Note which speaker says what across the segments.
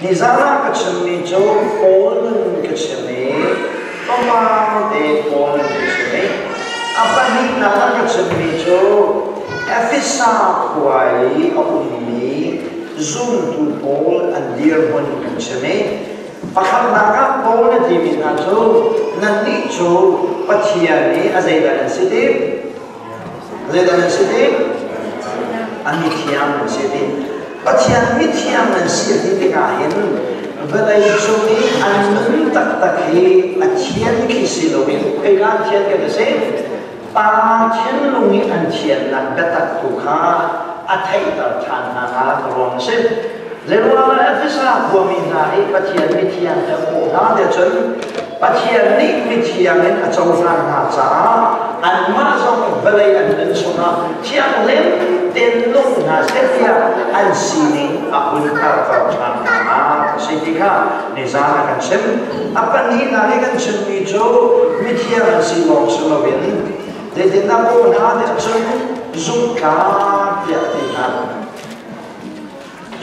Speaker 1: Nizana kachami jo Paul kachami, Toma de Paul kachami, Apani nana kachami jo Efisa kuai apuni Zoom to Paul and dear one kachami, Pakamaka Paul na timina jo Nani jo Patiani azaidanan city, azaidanan city, Amitiam city. Patian mitiam nan siati tingahin balai chumi an tak hi athian ki silowin kailan thian ka se pa thian lungi an thian nan gatak tu kha athai ta than na rong se lerwa efisa buamina hi patian mitiam ta ko ha de chun patian ni mitiam en achau ran ha cha an ma song balai an sona thiang lem den long na setia an sini apun ka chan na sitika nizana kan sem apan hi na ni kan sem mi jo mithia an si long slovin de den na ko na de chun zukka ya ti na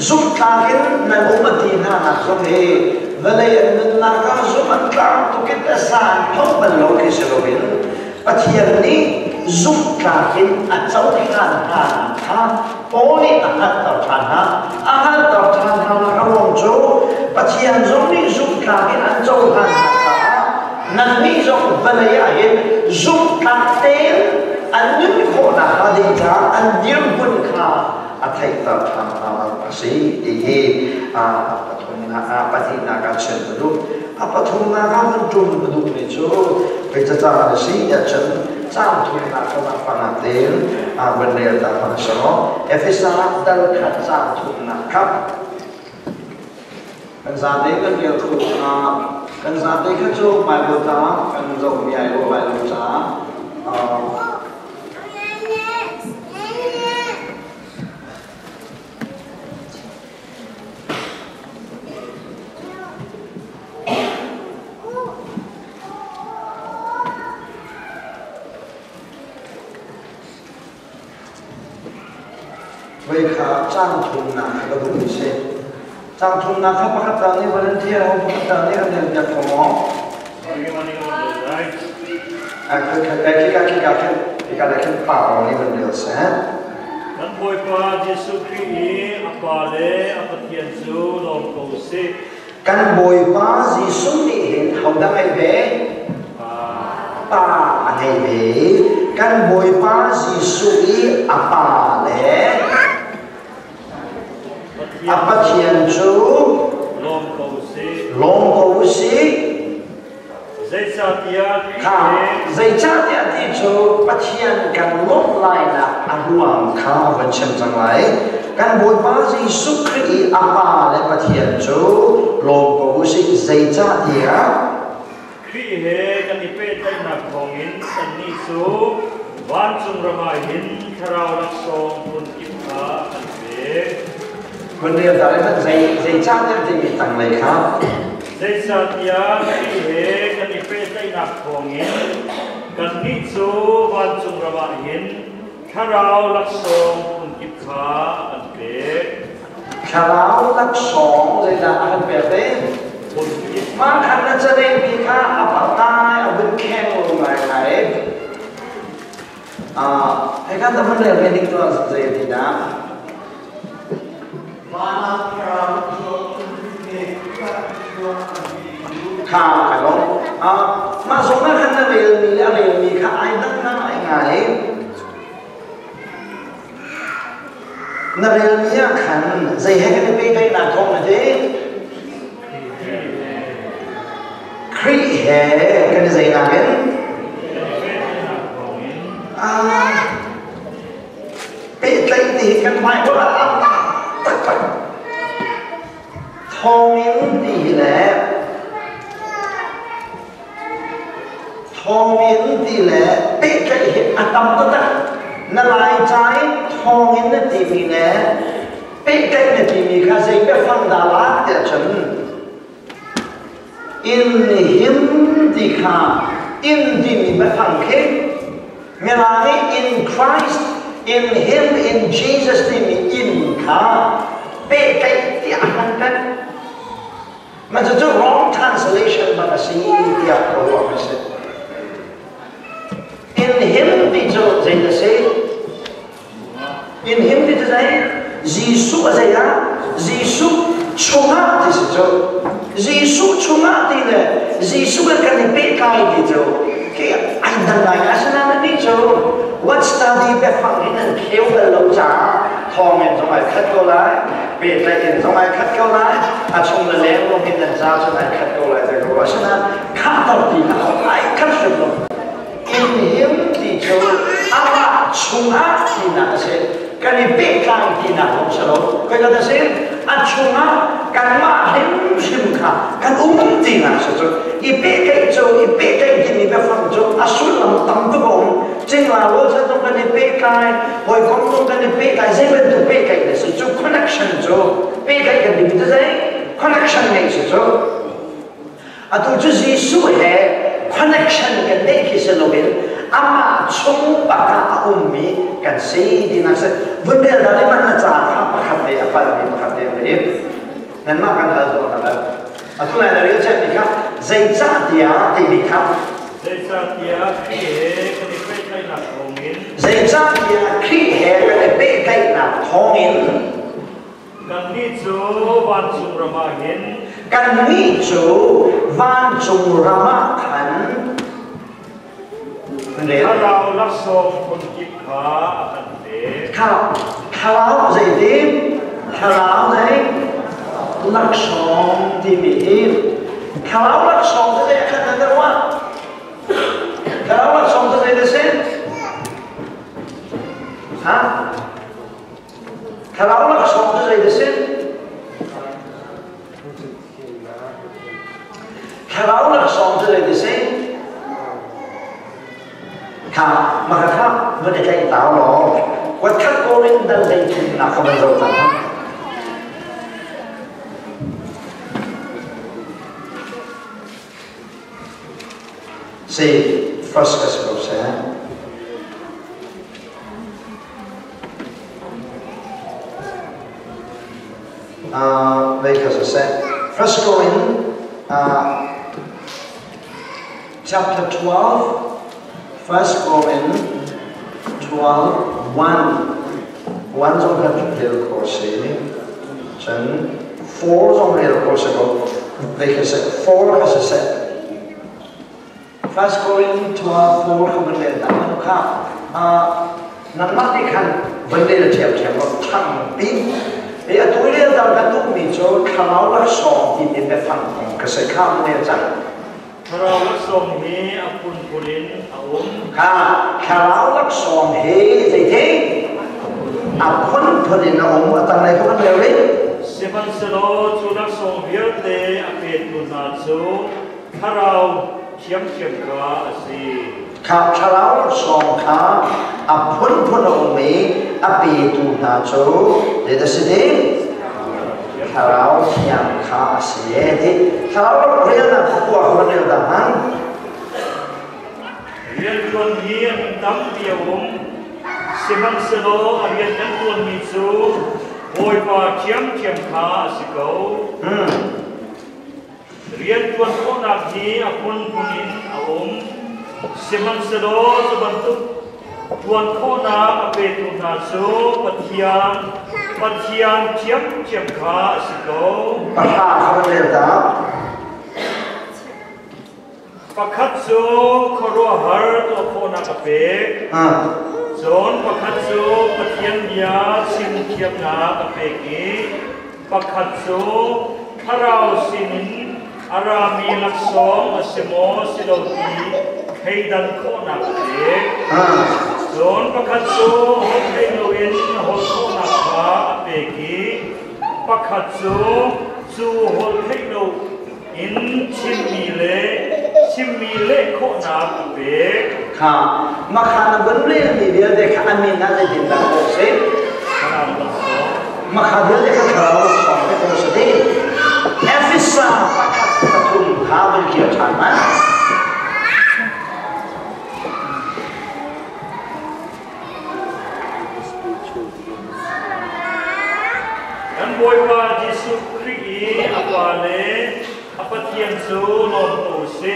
Speaker 1: zukka gen na umati na na so he balai an na ka zo man ka to ke ta san thong ban lo ke slovin pathian ni Zukka hin atau kan ha poli ahat tau chan ha na rawong jo patian zong ni zukka hin atau kan ha nan ni zong balaya hin zukka ten an nun ko na ha de ja an dir bun kha athai tau chan ha si he pathuna pathina ka chen du pathuna ka mun du ni jo pe cha cha si ya chen Sam tu nak kena panatin, benda tak pasal. Efisa dal kat sam tu nak kap. Kan sate kan dia tu, kan sate kan tu mai buta, kan tu biaya mai buta. Mereka cantum nak betul sih. Cantum nak apa kata ni volunteer, apa kata ni kan dia komo. Kita lagi pau ni volunteer sih.
Speaker 2: Dan boy pa Yesus Kristus apa le apa tianzu long kau sih.
Speaker 1: Kan boy pa Yesus ni hendak ai be. Pa ai be. Kan boy pa Yesus ni apa le. Apa tianzu
Speaker 2: long kau si zai cha tia
Speaker 1: ti chu patian kan long lai na ahuang kha van chem chang lai kan boi pa ji su kri apa le patian chu long kau si zai cha tia
Speaker 2: kri he kan ipe tai na khongin san ni su wan chung ramahin tharau rak song pun kipha an be
Speaker 1: Benda dari mana saya cakap jadi tang lekap.
Speaker 2: Saya sahaja ini kan ipetai nak kongin, kan nisu wancung rawahin, karau laksong unkipka ante.
Speaker 1: Karau laksong saya dah akan berben. Makan aja deh pika apa tay abun kem rumah lain. Hekan teman dia pending tu saya tidak. Kha kalau masuk kan na real mi kha ai nak na ai ngai na real mi kan zai he kan pe dai na thong na de kri he kan zai na gen pe dai ti kan mai ko la thong in ti le thong in ti le pe kai he atam to ta na lai chai thong in ti mi le pe kai na ti mi kha sai pe phang da la de chen in him ti kha in ti mi pe phang ke me la in Christ in him in Jesus ti mi in kha pe kai ti akan kan มันจะwrong translation มันก็สิ่งที่อยากรู้ว่าสิ in him ที่จะจะsay in him ที่จะ say ยิสุอะไรนะยิสุชุงาที่สุดยิสุชุงาที่เนี่ยยิสุก็การที่เป็นใครที่จะคืออันนั้นไงอาศัยนั้นนี่จะวัดสตาดีแบบฟังนี่นั่นเขียวกันลงจากทองเงินสมัยคัดก็ได้เปลี่ยนอะไรเงินสมัยคัดก็ได้อาชงเลี้ยงลงเงินจ้าสมัยคัดก็ได้แต่ก็ว่าฉะนั้นข้าต้องดีนะไอ้คัดสุดลงอินเหี่ยวที่จะอาว่าชุงาที่นั่นเสียการที่เป็นใครที่นั่นลงสลบก็จะเสียอันชุงาการมาเห็นชิมค่ะการที่นั่นเสียอีเป้ไก่โจอีเป้ไก่ที่มีแบบฟังโจอาสุลำตั้มตุบงจริงแล้วเราจะต้องการเป้ไก่หอยกงต้องการเป้ไก่เซเว่นต้องเป้ไก่เนี่ยสิโจ connection โจเป้ไก่กันดีมั้ยเจ๊ connection เนี่ยสิโจอะตัวจุดที่สุดเลย connection กันได้ที่สุดเลยอามาชุ่มปากกาอุ้มมีกันสิ่งที่นั่นสิวันเดียวเราได้มันน่าจะทำประคับเดียบไปเลยประคับเดียบเลยนั่นมากกันแล้วตัวนั้นอะตัวนั้นเราจะใช้ครับใจจ่าเดียที่มีครับ
Speaker 2: ใจจ่าเดียขี้เหกันไปใกล้หนักทองอิน
Speaker 1: ใจจ่าเดียขี้เหกันไปใกล้หนักทองอิน
Speaker 2: กันนี่จูวันจุรมาเห็น
Speaker 1: กันนี่จูวันจุรมาขัน
Speaker 2: ถ้าเราลักษณะคนกิบขาอันเด
Speaker 1: ข้าวใจดีข้าวใจลักษณะที่มีข้าวลักษณะที่จะขันนั่นว่าข้าวลักษณะที่จะเส้นฮะข้าวลักษณะที่จะเส้นข้าวลักษณะที่จะเส้นข้ามาข้าไม่ได้ใช้ตาหรอกวัดข้าโกรินดันได้ถึงนักขบวนเราตั้งSee, first gospel said, because I said, First Corinthians, chapter 12, First Corinthians 12, 1 trong các điều của sĩ, chân 4 trong điều của sĩ, because 4 has a set. First Corinthians 12, 4 không vấn đề đảm bảo khác. Nằm mắt đi khăn, vấn đề là chèo một thằng tín. Thì tôi liên tục đã tụng mình cho khảo lắc sòng thì đến để phẳngของกระแสข้าวเนี่ยจัง
Speaker 2: เราลักษณะนี้อภุนปุรินอาวุธ
Speaker 1: ข้าวลักษณะเฮ้ใจเท่อภุนปุรินอาวุธตั้งในทุกเรื่องเลย
Speaker 2: เสบันสโลจูลักษณะเบียดเตอเปตุนาจูถ้าเราเขียมกาสิ
Speaker 1: ข้าวลักษณะข้าอภุนปุรินอาวุธอเปตุนาจูเดี๋ยวจะสิเดข้าวเขียมข้าเสียที่ข้าวเรียนนะพวกคนเรียนต่างหาก
Speaker 2: เรียนคนเรียนตั้งเดียวผมเสมังสโลเรียนกันคนมีจูโอยปาเขียมข้าสิเขาเรียนคนคนนักนี้อภุนปุรินอาวุธเสมังสโลจะบรรทุกวันโคนาอเปตุนาจูปัทยานเขียมขาสิโก
Speaker 1: ปัทยานเขาเรียกว่า
Speaker 2: ปักขัดจูครัวหาร์ตัวโคนาอเปกโซนปักขัดจูปัทยานยาสินเขียมนาอเปกีปักขัดจูพระราสินอารามีลักษณะสมอสิโลกีให้ดันโคนาอเปกโซนปักขัดจูฮอตเทโลอินฮอตโคนาอาเปกีปักขัดจูฮอตเทโลอินชิมิเลโคนาอาเปก
Speaker 1: ค่ะมาขานบันเรียนที่เดียวเด็กอันนี้น่าจะดินดาโอเซ่มาขาเดียวเด็กเขาเราสองเป็นตัวสุดที่เอฟิสาปักขัดปฐุมข้าวมันเกี่ยวชันมั้ย
Speaker 2: บอยว่ายิสุครีอาบาเล apathian su lon tu si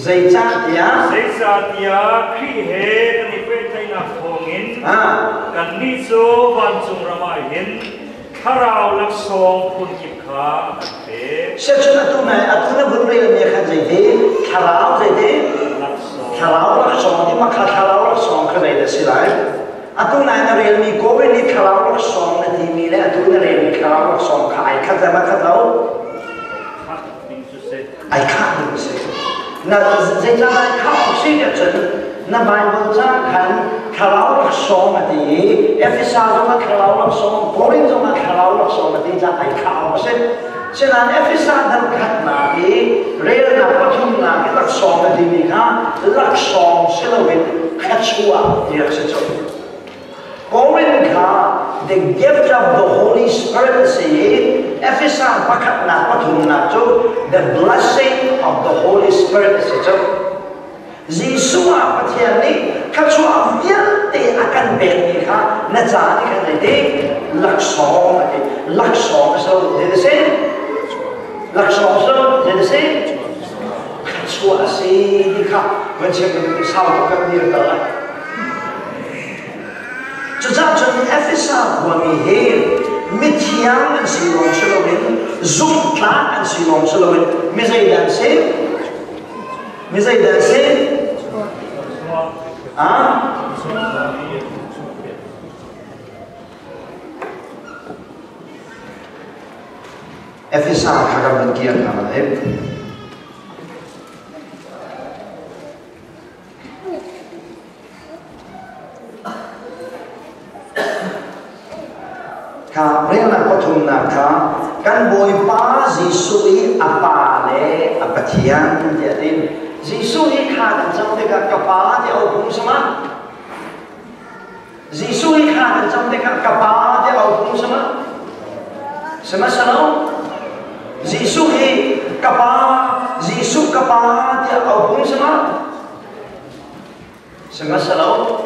Speaker 1: zai cha tia
Speaker 2: zai sa tia khi he kan ni pe thai na khongin kan ni su van chung rama hin tharau lak song phun kip kha pe
Speaker 1: se chuna tu na bun re me khan zai de tharau zai de tharau lak song ni ma kha tharau lak song kha dai de silai atu na re mi ko be ni tharau lak song na ti mi le atu na re mi tharau lak song kha ai kha za ma kha dau ai kha ni se na zai cha ai kha si de chen na Bible cha khan tharau lak song a ti Ephesus ma tharau lak song Corinth ma tharau lak song a ti cha ai kha ma se cho nên Ephesus đang khát na đi, rồi là có chung na cái lắc song cái gì cả, lắc song sẽ là việc khát chua thì là sẽ cho. Corinth cả, the gift of the Holy Spirit say, Ephesus bắt khát na có chung na cho, the blessing of the Holy Spirit sẽ cho. Giêsu apa tiang ni, khát chua viết thì akan beri cả, na jadi kan jadi lắc song so jadi sen. Laksong so jadi sih, kacau sih dikah, macam itu sahaja kan dia tahu. Jadi Ephesus kami hir, mitiang dan silong selawin, zumtlan dan silong selawin, misai dan sih, Ephesus akan bagian nama Kaprena patumna kan boy pa Jisui apa le apatian jadi Jisui kan jam dekat kapal dia opung sama Jisui kan jam dekat kapal dia opung sama salah Giêsu kapa dia opung sama salah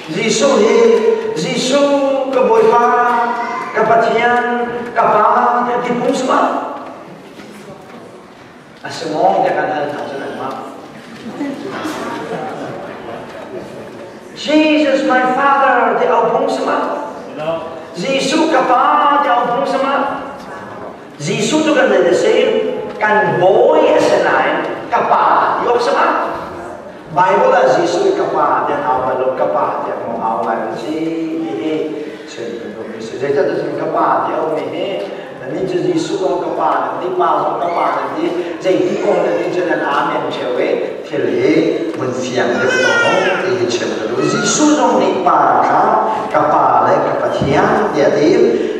Speaker 1: Giêsu keboy pa kapatian kapa dia dipung sama asemong dia kan hal tahu nama Jesus my father dia opung sama Giêsu kapa dia opung sama Giêsu tu kan ada sih kan boy asenai kapa yok sama Bible lah Giêsu kapa dia awal kapa dia mau awal sih jadi tu sih kapa dia ni ni Giêsu kapa ni Paul kapa ni jadi kong ni jangan amen cewek kali menfiang dia tolong ini cewek Giêsu dong ni kapa le kapatian dia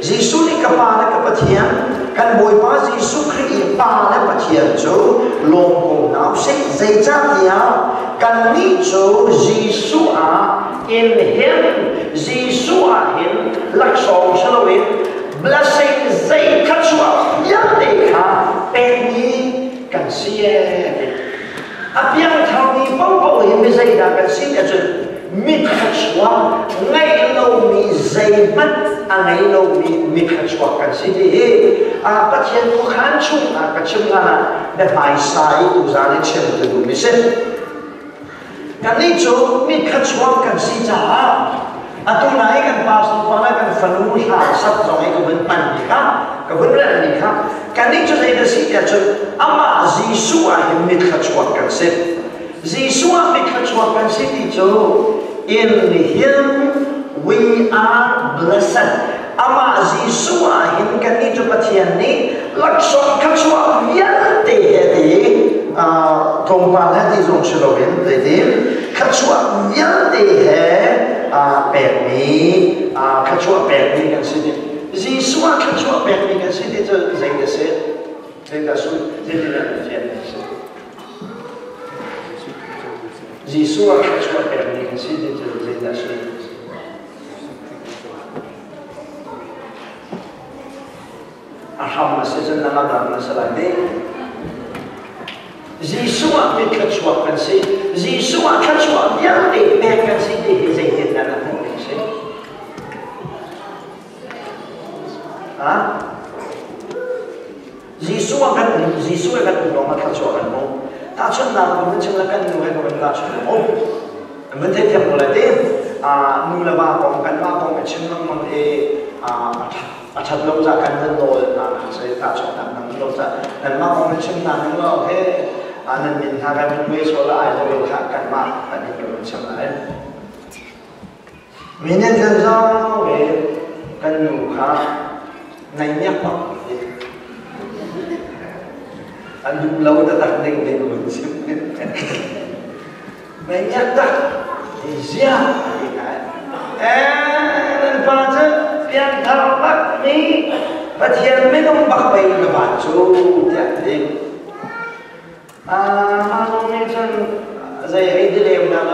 Speaker 1: Giêsu ni kapa le kapatian kan boy pa Giêsu Christ pa le pathian cho long ko nau se zai cha dia kan ni cho Giêsu in him Giêsu in lak song salawin blessing zai kachwa ya de kha pe ni kan sie apiang thau ni pau hi me zai da kan si ya chen mi kachwa ngai lo mi zai mat ngai lo mi kachwa kan si de pathian ko khan chung kachum na de mai sai tu za le chem de du mi se kan ni cho mi kachwa kan si cha atau naik kan pasal mana kan fanu sat zong itu bentan ni kan kebenaran ni kan ni tu saya dah ya tu ama Giêsu mit kachwa kan se Giêsu mit kachwa kan se itu in him we are blessed ama Giêsu kan ni tu pathian ni laksong kachwa yang te Tongpan hati zong shilowin dedim kachwa yang te perni kachwa perni kan sini Giêsu kachwa perni kan sini tu zai dah su zai dah fian Giêsu kachwa perni kan sini tu zai dah su aham season nama dah masalah ni Giêsu mit kachwa kan si Giêsu kachwa yang te kan si de zai dah na kan si Giêsu kan lo ma kha cho kan mo ta chon na ko chim la kan nu he ko ta chon o mình thấy thiệt là thế nu là ba con chim nó mang thật lâu ra cần dân rồi là sẽ ta chọn nặng lâu ra nên mà con chim nặng nó thế nên mình thà cái mình biết số là ai rồi khác cần mà anh đi mình chọn lại mình nên dân ra về cần nu khác này nhắc bọc anh dùng lâu ta đặt định để mình chim này nhắc ta thì riêng thì cái nên ba chứ tiền thằng bắt mi và tiền mấy ông bạc bày là bạn chú tiền đi mà ông ấy chân dây ấy đi làm nào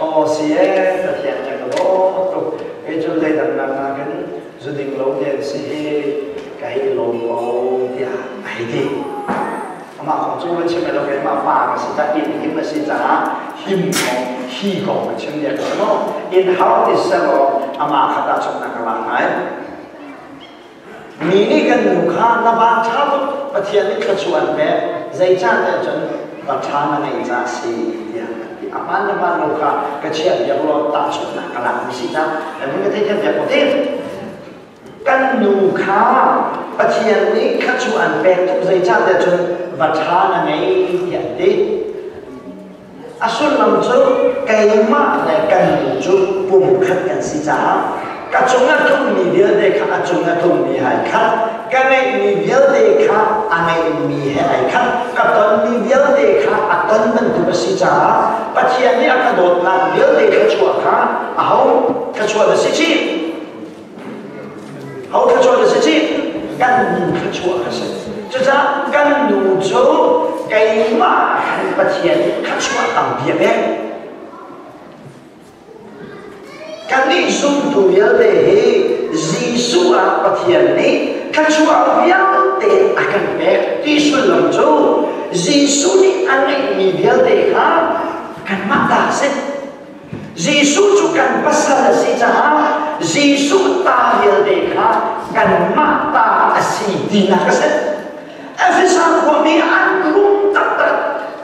Speaker 1: đó xí và tiền chẳng có cái chỗ dây đằng đằng là cái dự định lâu tiền xí cái lâu tiền ấy đi mà không chú vẫn chỉ là cái mà phá cái sự ta in mà sự ta hiểm khi có cái chuyện gì đó in how is sao mà khát ta trong năng làm này mình cái nụ khá na ba cháo và thiên lý khát chuan bé dây cha để chân và cha na này ra gì thì aman na ba nụ khá cái chuyện gì đó ta trong năng làm gì ta mình cái thấy chuyện gì có thêm cái nụ khá và thiên lý khát chuan bé trong dây cha để chân và cha na này hiện đi asul làm cho cái mà là cần chú bùng khát cần gì giá các chúng ta khôngมีเดียวเด็กcác chúng ta khôngมีหายคัดcácในมีเดียวเด็กอันในมีหายคัดกับตอนมีเดียวเด็กอันตอนมันถูกสิจ้าปัจจัยนี้อันโดดน้ำเดียวเด็กชัวค่ะเขาชัวเลยสิจีเขาชัวเลยสิจีกันชัวกันสิจะจะกันดูโจ้ไก่มาปัจจัยนี้ชัวต่างเบียบกันนี่ซุ่มตัวเยอะเลยGiêsuปัจจัยนี้ข้าชัวเบียบเตะอากันแบบที่สุดลำโจ้ Giêsuนี่อันนี้มีเบียบเตะครับกันมาตาเส้น Giêsuจุกันภาษาสิจ้า Giêsuตาเบียบเตะครับกันมาตาสิดีนักเส้นเอฟซังคนมีอันรุ่งตัด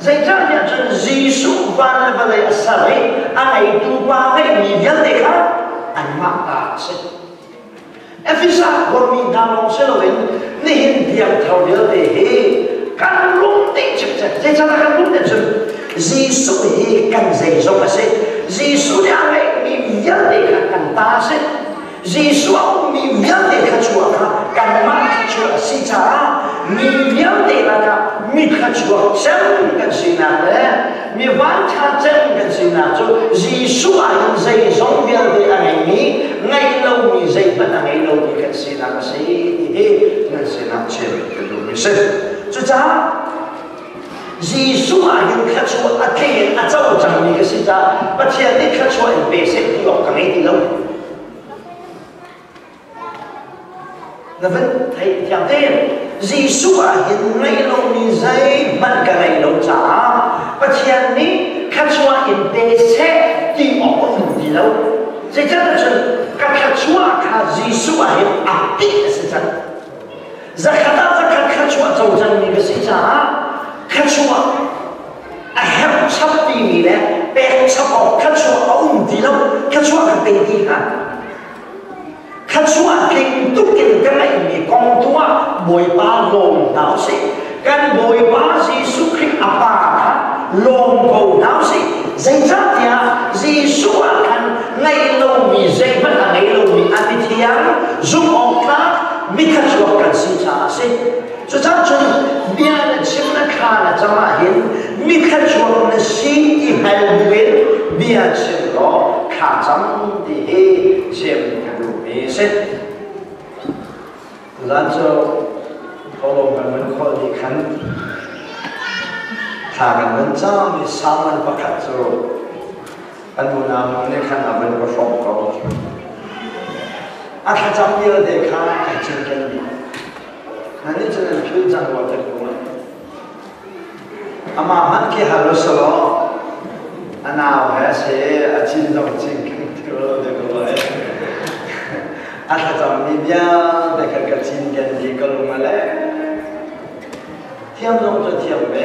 Speaker 1: ใจจ้าเนี่ยจน Giêsu วันละวันละสัยอันไหนดูว่าไม่มีเบียบเตะครับอันมาตาเส้นเอฟซังคนมีนามองเสลวินนี่เห็นเดียงเท่าเดียวเตะกันรุ่งติดจัดใจจ้ากันรุ่งเนี่ยจน Giêsuกันใจจงมาเส้น Giêsuเนี่ยอะไรมีเบียบเตะกันตาเส้นGiêsuมีเบียบเตะชัวร์กันมาชัวร์สิจ้ามีเบียบเตะละกันมีชัวร์เจ้ากันสินะเลยมีวันชาเจ้ากันสินะจู Giêsuอันใจจงเบียบเตะอะไรนี้ไงเรามีใจมันไงเรามีกันสินะก็สิกันสินะเชื่อกันดูมิเสจูจ้า Giêsuอันชัวร์อันเทียนอันเจ้าจังมีกันสิจ้าปัจจัยนี้ชัวร์เป็นเบสิกที่ออกกันให้ดีแล้ว那问题讲的，Giêsu hiện nay lâu mi dây bắt cái này lâu trả, bắt chiang ní khát chúa hiện bề xe đi ở một đi lâu, vậy chắc là chuyện các khát chúa cả Giêsu hiện áp đi cái sự chân, giờ khát chúa giàu chân mi cái sự trả, khát chúa hẹp sắp đi mi đấy, bè sắp ở khát chúa ở đi lâu, khát chúa cái bề đi hả? Khát chúa kinh túc kinh cái nàyมีกองตัวบวยบาลงหนาวสิกันบวยบาGiêsu Christอาปาลงโกหนาวสิใจจัดเนี่ยGiêsuกันในโลกมีใจมันในโลกมีอันที่ยังจุ่มออกมามีขจรกันสิจ้าสิจะจัดจนเบียนชิมนักข่าวจะมาเห็นมีขจรในสิ่งที่ให้เราเห็นเบียนชิมก็ขาดจำที่ชิมกันดูมีสิหลังจากเขาลงกันมันข้อที่ขันถ้ากันมันจ้ามีสามวันประคัตโจอันดูน้ำมันในขณะมันก็ฟองเขาอาจจะมีอะไรข้างไอ้จริงกันดีนั่นนี่จะเป็นพิจารณาแต่ดูนะอามามันแค่ฮารุสโลอันน่าว่าเสียอาจริงต้องจริงกันที่เราเด็กเราอาจจะมีเบียร์แต่ก็จริงกันดีก็ลงมาแล้ว thiam dong cho thiam về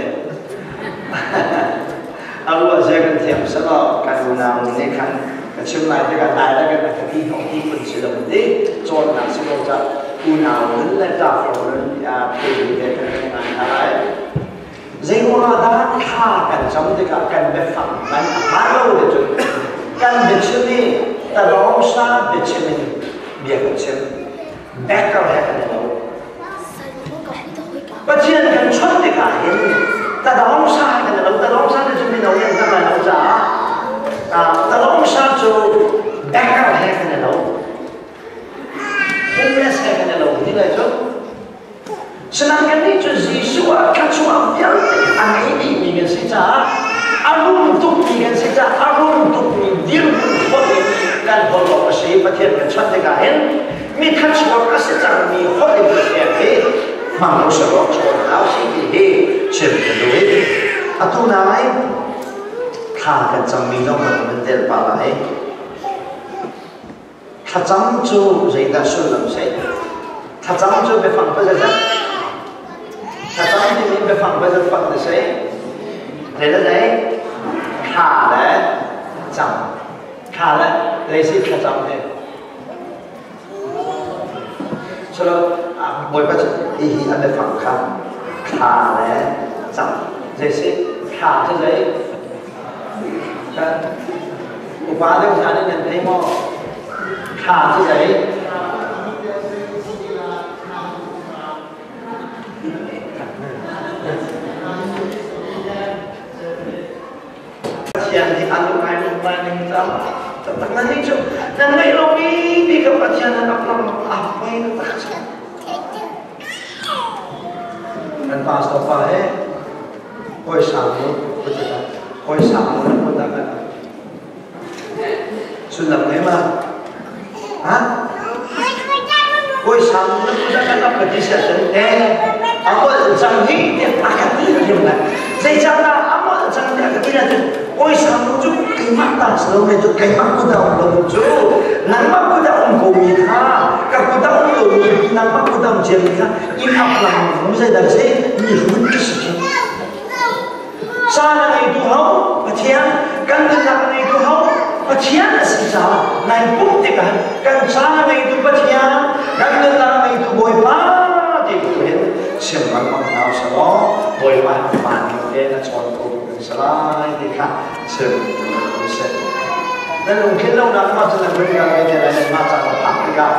Speaker 1: เอาว่าเจอกันเทียมสลบการดูนามในครั้งกับเชื่อมลายด้วยกันได้แล้วกันกับที่ของที่คนสิลป์ดีจนนักสิลป์จะดูนามนั้นและจากเรานั้นเป็นเด็กกันงานได้เจ้าว่าด้านข้ากันจำได้กันแบบฝั่งนั้นมาเราเดี๋ยวกันเด็กชื่อนี้แต่ร้องซาเด็กชื่อนี้เบียกันเชื่อแบกกันแหกกันเราปัจจัยกันชดได้กันเห็นแต่ร้องซากันเราแต่ร้องซาจะไม่เราเรียนทำไมเราจะแต่ร้องซาจะแบกกันแหกกันเราผมไม่ใช่กันเราที่ไหนจ๊ะฉะนั้นกันนี่จะยิ่งชัวร์ขั้นชัวร์เยอะอันนี้มีกันสิจ้าอารมณ์ทุกมีกันสิจ้าอารมณ์ทุกมีเดียวคนกันพอเราใช้ประเทศกันชดได้กันเห็นมีขั้นชัวร์ก็สิจ้ามีคนในประเทศที่มันรู้สึกว่าชนเอาสิ่งที่เชื่อกันด้วยอัตุนายข้ากันจำมีน้องมันเดินไปไหนข้าจำจูเรื่องนั้นสุดลำเส้นข้าจำจูไปฟังไปจะข้าจำที่มีไปฟังไปจะฟังได้เส้นเรื่องไหนข้าและจำข้าและเรื่องที่ข้าจำเนี่ยฉะนั้นบอยก็จะอีอันเดียฝั่งข้าขาและจับเจสิขาจะเลยกันอุปาเรื่องการเงินให้หม้อขาจะเลยเชียงที่อันตรายลงมาหนึ่งจับแต่นั่นนี่จุดนั่นไม่ลงนี้ดีกับปัจจัยนั้นรับรองอับไม่ตัดdan pas apa koi samu betul koi samu pun tak ada sudah memang koi samu pun tak ada kerja apa janji dia akan tidak saya jangan apa janji akan tidak koi samu tu kemana selalu itu kemana kita orang tu nama kita orang komika kita orang nama kita orang jemika ini apa yang saya dah sayมีหุ่นกษัตริย์ชาในตัวเขาปะเทียนกันเป็นหลักในตัวเขาปะเทียนสิจ้าในปุ๊บติกันกันชาในตัวปะเทียนกันเป็นหลักในตัวบอยป้าที่ตัวเห็นเชื่อมันมันดาวสลอบอยป้าบ้านเดินชนตัวเป็นสลายที่ค่ะเชื่อมันเสร็จนั่นลุงคิดแล้วนะมาจากเมืองอะไรเนี่ยอะไรมาจากผักที่กัน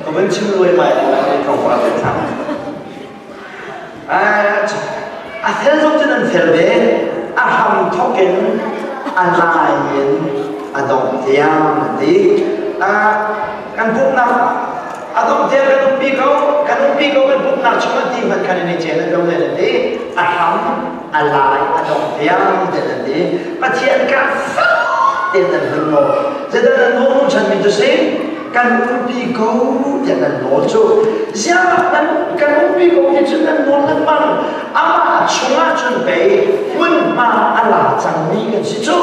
Speaker 1: ก็เป็นชื่อรวยใหม่ในกองประเทศไทยأثرتنا الثربين أهم توكن اللاين أدم تيام دي كان بوكنا أدم تيام كانوا بيكو كان بوكنا شو تي من كان نيجينا كمان دي أهم اللاين أدم تيام دي بتيان كان تيان هنو زدنا نو جن من جسيم kan umpi kau jangan nojo siapa kan umpi kau jangan nolak bang ama cuma cenbai pun ma ala cangmi kan situ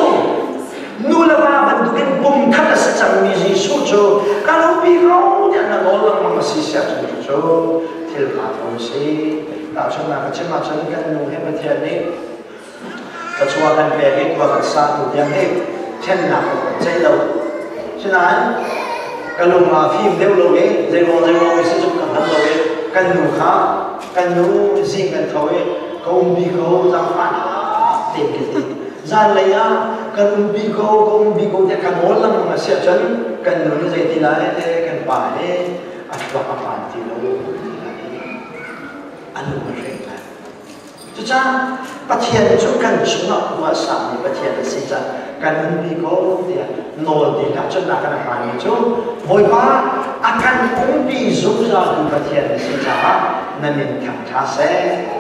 Speaker 1: nula ma bantukan bom kata secangmi situ kan umpi kau jangan nolak ma sisa situ telpon si tak cuma macam kan nuhe macam ni kecuali pergi dua satu yang ni cenah cendol cenah kalau maafim dia loge, jangan mesti cakap kan loge, kan nuha, kan nu zingkan kau kau umbi kau zaman tinggi, jangan laya, kan umbi kau dia kan orang masih ajan, kan nu jadi tilai, kan pahe, apa apa tilu, anu mereka. Jadi pasien itu kan cuma kuasa ni pasien saja, kan umbi kau dia nol dia cuma nak apa itu. Boipa akan umpi zuza di bagian sejarah namin kata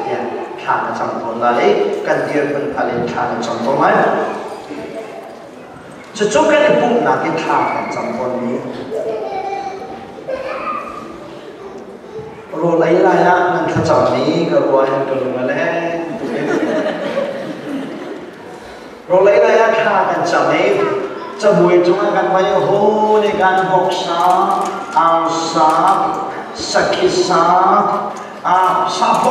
Speaker 1: ya kata contoh lagi kan dia pun paling kata contoh lain sesuatu pun nak kata contoh ni rolai layak nan kata ni keruan keruan rolai layak kata contoh niจะบุยจงกันไว้โหในการหกษาอาสาสกิสาสาพ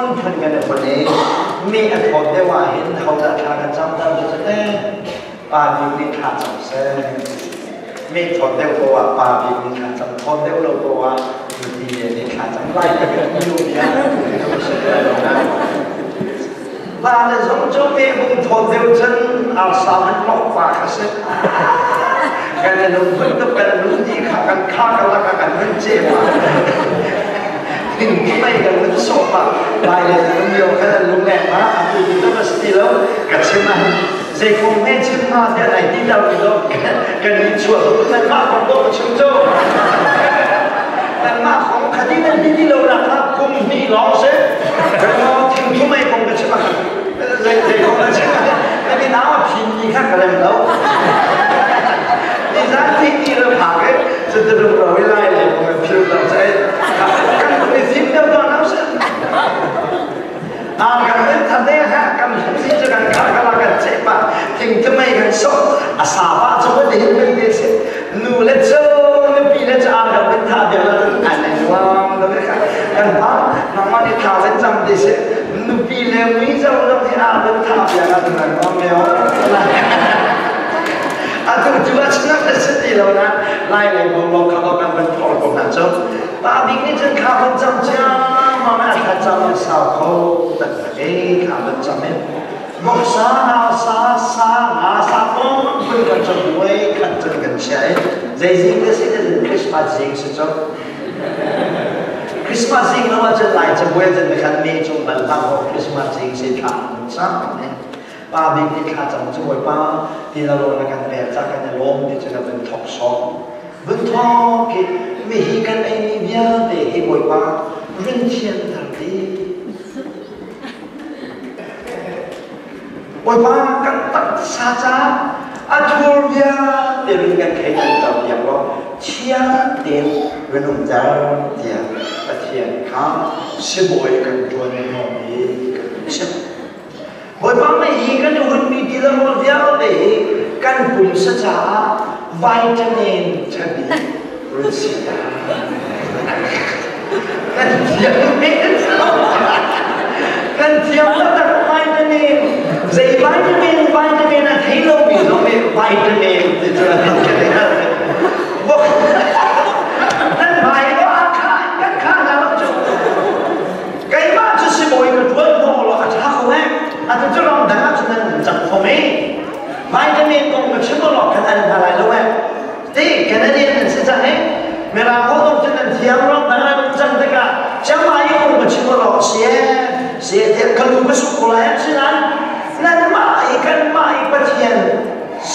Speaker 1: นพ คนกันคนนี้มีอดทนได้ว่าเห็นเขาจะทานจำจำจะแน่ปาบิวนิขาจำเส้นมีทนได้ว่าปาบิวนิขาจำทนได้ว่าอยู่ดีนิขาจำไล่กันอยู่เนี่ยลาเลยสมจุมีบุญทนเดียวฉันเอาสามันล็อกปากเส้นกันเลยลุงคนต้องกันลุงที่ขากันฆ่ากันละกันมันเจ็บถึงไม่กันมันโซ่ปะลายเลยลุงโยกันลุงแรงมากอาบุญต้องมาสติแล้วกันใช่ไหมเจ้าคงไม่ชิมมาแต่ไหนที่เราอยู่กันมีชัวร์แต่มากของตัวชุ่มโจ้แต่มากของคดีนั้นที่เราหนักครับคุมมีล้อเส้นกันเราถึงทุ่มไม่คงกันใช่ไหมเจ้าคงกันใช่ไหมแต่ที่น้าพิมพ์ยี่ข้างกันแล้วนี่ร้านที่เราผ่านกันจะเดินเราไม่ไล่เลยผมพิวเราใช้กันไปซิมเดียวกันน้ำเส้นกันเป็นทันได้ฮะกันซิมจะกันข้าวกันเจ็บปะถึงจะไม่กันสดอาสาบะจะไม่ได้ไม่ได้เสร็จนูเล็ดเจ้านูปีเล็ดจ้ากันเป็นท่าเดียวกันอันไหนว่าเราไม่กันกันบ้างน้องมันที่ท่าเล็ดจำได้เสร็จนูปีเล็ดวิ่งเจ้าเราที่อาเป็นท่าเดียวกันนั่นก็ไม่เอาอาตุจุดชนะเป็นสติแล้วนะไล่เลยบอกเขาต้องการเป็นพอลของนั่นจ้ะตาดิ้งนี่ฉันข้าวจำจ้ามาแม่ข้าจำสาวเขาแต่ข้าวจำเนี่ยบอกสาโอ้เป็นกันจำด้วยกันจำกันใช่ใจจริงก็สิ่งที่คริสต์มาสจริงสิจ้ะคริสต์มาสจริงเราจะไล่จะบวชจะไม่ขันมีจงบันบังของคริสต์มาสจริงสิข้าวจ้าเนี่ยป้าบิ๊กนี่ข้าจำช่วยป้าที่เราลงกันแบบจากกันจะล้มที่จะเป็นท็อกซองบุญทองกิไม่หิกันไอ้นี่เดียวแต่ให้บ่อยป้าเรื่องเชียนทันทีบ่อยป้ากันตัดซาจ้าอัดหัวเดียวแต่เรื่องกันแค่ยังต่ออย่างว่าเชียนเด่นเรื่องนุ่มจ้าเดียวประเทศข้าสิบ่อยกันจวนหอมีกันเช่นบ่อยป้าไม่หิกันหุ่นมีดีแล้วหัวเดียวแต่กันปุ่นซาจ้าวิตามินจะดีรู้สึกกันเทียมไม่ได้กันเทียมแล้วแต่วิตามินใจวิตามินอะที่เรามีเราไม่วิตามินที่จะทำกันได้บอกนั่นหมายว่ากันข้าแล้วจุดไก่บ้านจะสิบอยกับตัวน้องเราอาจจะเขาแน่อาจจะลองดังอาจจะนั่นจับผมเองวิตามินตรงกับชิบหลอกกันอะไรแล้วแม่ที่แค่นั้นเองนั่นสิจ๊ะเนี่ยเมื่อเราพูดตรงนั้นเทียมรอบนั้นเราจังแต่ก็จะมาอยู่กับชิบหลอกเสียเทียมกันดูก็สุขเลยใช่ไหมนั่นมาอีกันมาอีประเทศ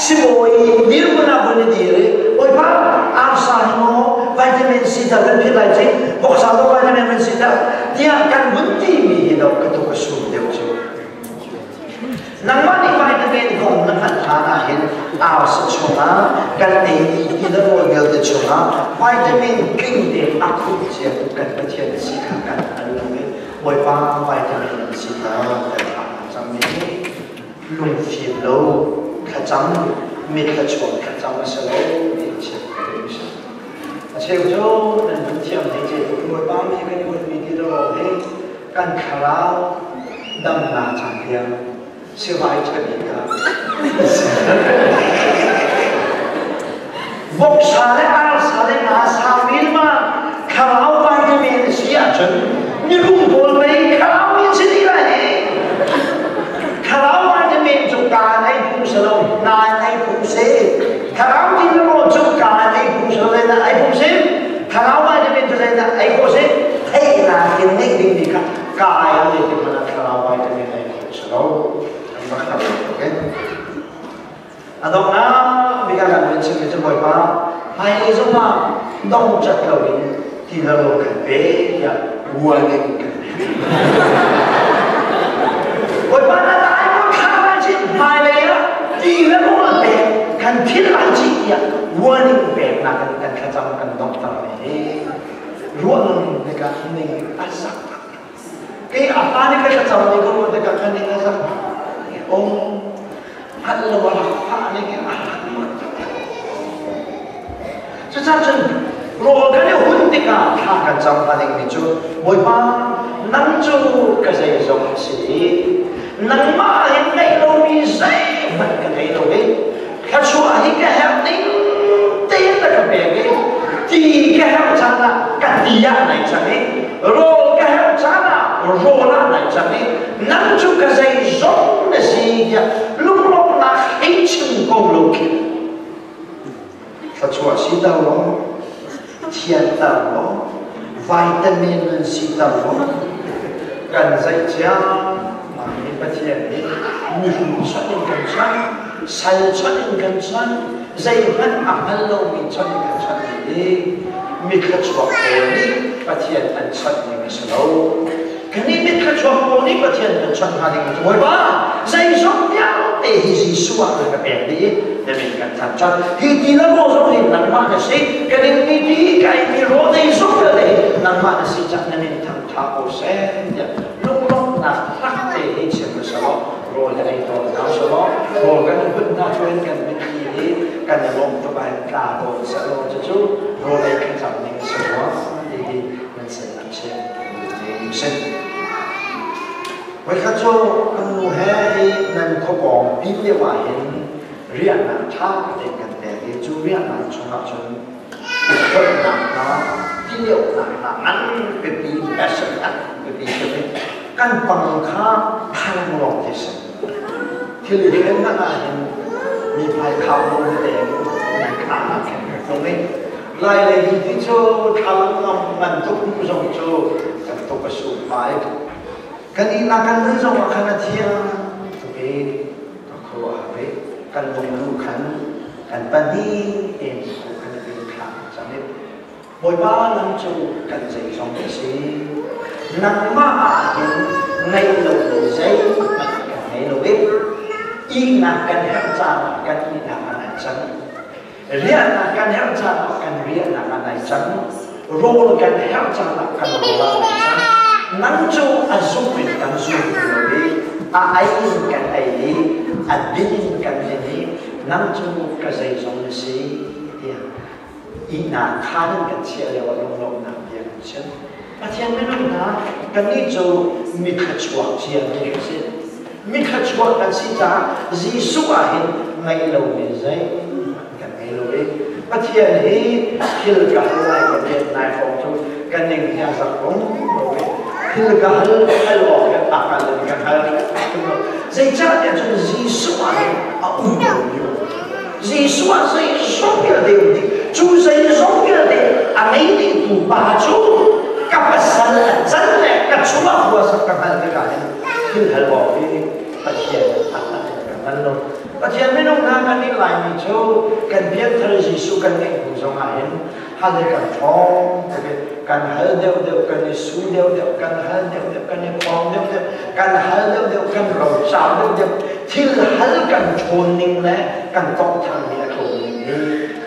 Speaker 1: สิบอยดีรู้นะคนนี้ดีเลยโอ้ยป้าอาสาโมวิตามินซีแต่เป็นพิษอะไรจริงบอกสาวตัววิตามินซีแต่ที่กันบุญที่มีเราก็ต้องสู้เดี๋ยวจูนังวันนี้วิตามินของนักทานอาหารอาสชนะกันเองที่เราเกิดชนะวิตามินกินเด็กอักขุเชียร์กันประเทศสิกันอันนี้โอ้ยป้าวิตามินซีแต่จำไม่ลุงฟิลโลขจำมีขจรขจำมาสโลมีเชื่อเชื่อโจ้นั่นเป็นเชื่อที่เจ้าตัวบ้านมีกันคนมีที่เราเองกันคาราวดำนาจังเพียงเชื่อไว้เชื่อดีกันบอกสาเลอาสาเลอาสาวิลมาคาราวไปจะมีเสียจนมีลุงบอกเลยคาราวมีสิ่งอะไรคาราวจะมีจุกการให้ผู้สลบนายให้ผู้เสพคาราวที่เราจุกการให้ผู้สลบนะให้ผู้เสพคาราวจะมีจุกการให้ผู้เสพให้นาคินให้ดิ้งดีกันกายที่มันคาราวจะมีให้ผู้สลบอันนั้นครับโอเคอันนั้นนะมีการเป็นสิ่งที่บ่อยมากให้สมมาต้องจัดเราที่เราเกิดเป็นอย่างวัวเลี้ยงกันบ่อยมากนะมาเลยอ่ะดีแล้วก็ว่าแบบกันที่หลายที่อ่ะวันนี้แบบนักกันขจำกันต้องทำเลยรู้ว่าในการนี้อาศัยกี่อะไรนี่ก็ขจำนี่ก็ว่าในการนี้อาศัยโอ้ฮัลโหลว่าอะไรนี่ก็อะไรสุดท้ายจนรู้กันเนี่ยหุ่นที่การขจำกันนี่จู่บ่อยมากนั่งจู่ก็ใช่จู่ rola này chẳng đi nắm chú cái dây giống là gì nhỉ lúc là hết chừng công lục thật sự sĩ đâu đó thiên đâu đó vitamin sĩ đâu đó cần dây cha mà mình bắt thiên đi mình xuất hiện cần chân sanh xuất hiện cần chân dây vẫn ăn lâu mình xuất hiện cần chân đi mình khát chuộc đi bắt thiên ăn xuất hiện cần lâu cái này mình khát chuộc đi bắt thiên ăn xuất hiện cần lâu ba dây giống nhau để gì xua được cái bệnh đi để mình cần thành chân thì đi là vô giống hình nằm mà là gì cái này mình đi cái này rồi dây giống là để nằm mà là gì chắc nên mình thằng tháo sẽ lúc là phát để hiện trường của sở rồi là anh tôi nói sở rồi cái này vẫn nói chuyện cần bên kia đi cần là một cho bài cả tôi sẽ lo cho chú rồi đây cái trọng nên sở thì mình sẽ làm xem mình sinh với các chú anh nuôi hay nên có còn biết để mà hiện riêng là thao để cần để chú riêng là trong học sinh rất là nó dữ liệu là ăn cái gì đã sinh ăn cái gì cái căn bằng khá thang lọc thì sinh thì lý thuyết làมีภายคำลงแดงมีขาแข็งตรงนี้ไล่เลยที่โจทำงำมันทุกผู้ชมโจกันตุกสุไปกันอีนักกันรู้จักว่าขณะเที่ยงตัวเองก็ครัวไปกันลงมือขันกันปนีเองกันเป็นขาจังนี้บ่อยบ้านนั่งจูกันใจสองสีนั่งมาเห็นในโลกใจกันในโลกอีนักกันแห่งจานกันอีนักกันไหนจังเรียนนักกันแห่งจานกันเรียนนักกันไหนจังโรลกันแห่งจานกันโรลกันไหนจังนั่งจูอาซุเป็นกันซูเลยอาอินกันไอ้นี้อาดินกันนี้นั่งจูกันใจสองสีอีนักข้านึงกันเชียร์เรียกว่าลงนักเรียนเช่นอาจารย์ไม่รู้นะกันนี่จูมีขจวบเชียร์ไม่รู้สิมีขจวบกันสิจ้าจีสุอาหินไม่รู้ไม่ใช่กันไม่รู้เองอาจารย์ที่คิดกันอะไรกันเนี่ยนายฟงจูกันหนึ่งอย่างสักคนคิดกันให้หลอกกันตักกันเลยกันให้จีจ้าเนี่ยจูจีสุอาหินเอาอุ้มอยู่จีสุอาหินสองอย่างเดียวจูจีสองอย่างเดียวอันนี้ที่ถูกบาจูกับภาษาจันเลยกับชัวหัวสักกันเลยกันที่ให้หลอกที่ปัจจัยกันลงปัจจัยไม่ต้องทำกันนี่หลายมิโชกันเพียงเท่าที่สุกันเองผู้ชมเห็นหาเด็กกันท้องกันหาเดียวเดียวกันสู้เดียวเดียวกันหาเดียวเดียวกันฟองเดียวเดียวกันหาเดียวเดียวกันเราสาวเดียวเดียวที่หากันชนนิ่งแหละกันต้องทำเนี่ยชนนิ่งนี่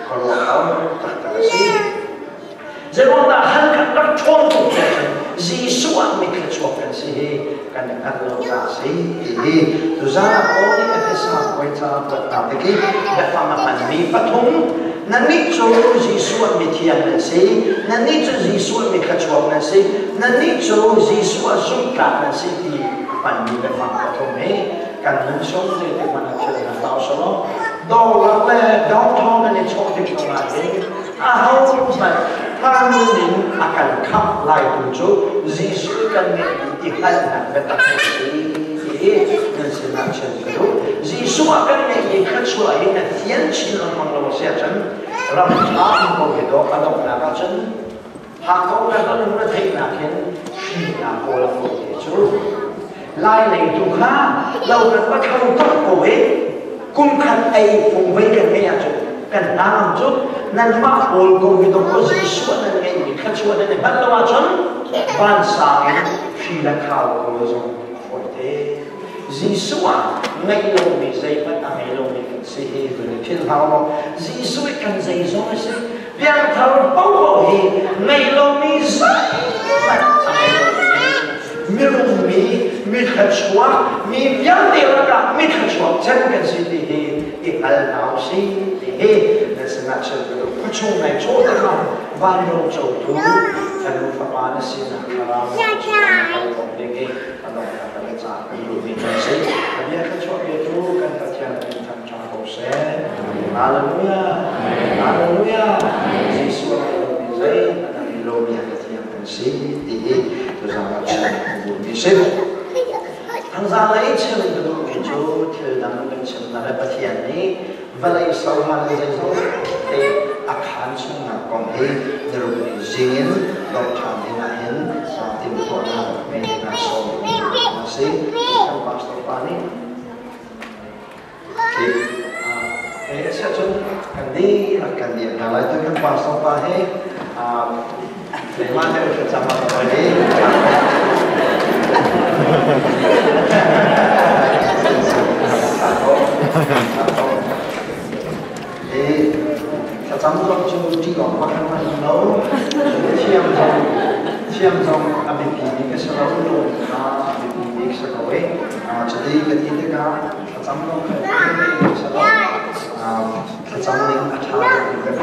Speaker 1: เขาบอกเขาตัดกันสิจะว่าแต่หากันรักชนถูกใจจีสวไม่เคยชอบกันสิกันกันเราจะสิดูซาโอ้นี่เอฟเอสอาร์ไว้จะเปิดตาตะกี้แบบฟังมันมีปฐมนั่นนี่จูจีสวไม่เที่ยงนั่นสินั่นนี่จูจีสวไม่เคยชอบนั่นสินั่นนี่จูจีสวสุดกลางนั่นสิที่มันมีแบบฟังปฐมเองกันนั่นชมเลยที่มันเชื่อกันเราสโลดอกละแม่ดอกทองนั่นนี่ชอบที่ตรงนั้นเองเขาแบบถ้ามือหนึ่งอาการขับไล่ตัวจูจีสวกันเนี่ยอีกหลายอย่างเป็นตัดสินนั่นสินักเชื่อถือจีสวกันเนี่ยอีกขั้นช่วยเนี่ยเทียนชินของเราเสียจังเราทำก็เห็นดอกดอกนาคจันหากเขาแล้วก็นึกว่าเทนาเห็นชีนาโคลาโคเทจูไล่ในทุกข้าเราเป็นว่าเขาต้องโกเวกุมขันไอฟงไว้กันไม่อยากจุกันตามจุนั่นมาโอนโกเวตก็จีสวนั่นไงอีกขั้นช่วยนั่นบ้านเราจันบ้านสายชีนาข้าวโคลาโคเทจีสวไม่ลงมีใจมันไม่ลงมีสิเหตุเลยที่เราจีสวกันใจสองสิเพียงเท่าบอกว่าไม่ลงมีใจมันไม่ลงมีขัดชัวมีเพียงเดียวกันมีขัดชัวฉันกันสิที่เหตุอีกอันเอาสิที่เหตุนั่นสินักเชื่อถือผู้ชมในโชว์เราบ้านเราโจทย์ถูกแต่ลูกฟ้านั่นสินะคราวของเด็กๆมันต้องการจะจากไปดูมีใจสิอันนี้เขาชอบเรียนรู้กันแต่ที่เราทำชาโคเซ่ฮาเลลูยาฮาเลลูยาจีสวะมีใจอันนี้เรามีอะไรที่ยังเป็นสิ่งที่ตัวเรา ngặt chân buồn đi xếp thằng ra lấy chân từ cái chỗ thì đang bên chân là bắt hiện này và lấy sau hàng dây dấu thì akan sunga còn thì đều bị dính đọc thằng thì là hiện tìm của nó mình là số mà xí trong pastor pani thì cái sẽ chúng cần đi là cần điểm là lại tôi cần pastor pani để mang theo cái sản phẩm của đi thì thật sẵn trong chung chỉ còn quan trọng nấu chiêm trong ABP cái số nấu luôn ABP sẽ có ấy cho đi cái gì thế cả thật sẵn trong cái số nấu thật sẵn mình ở trong cái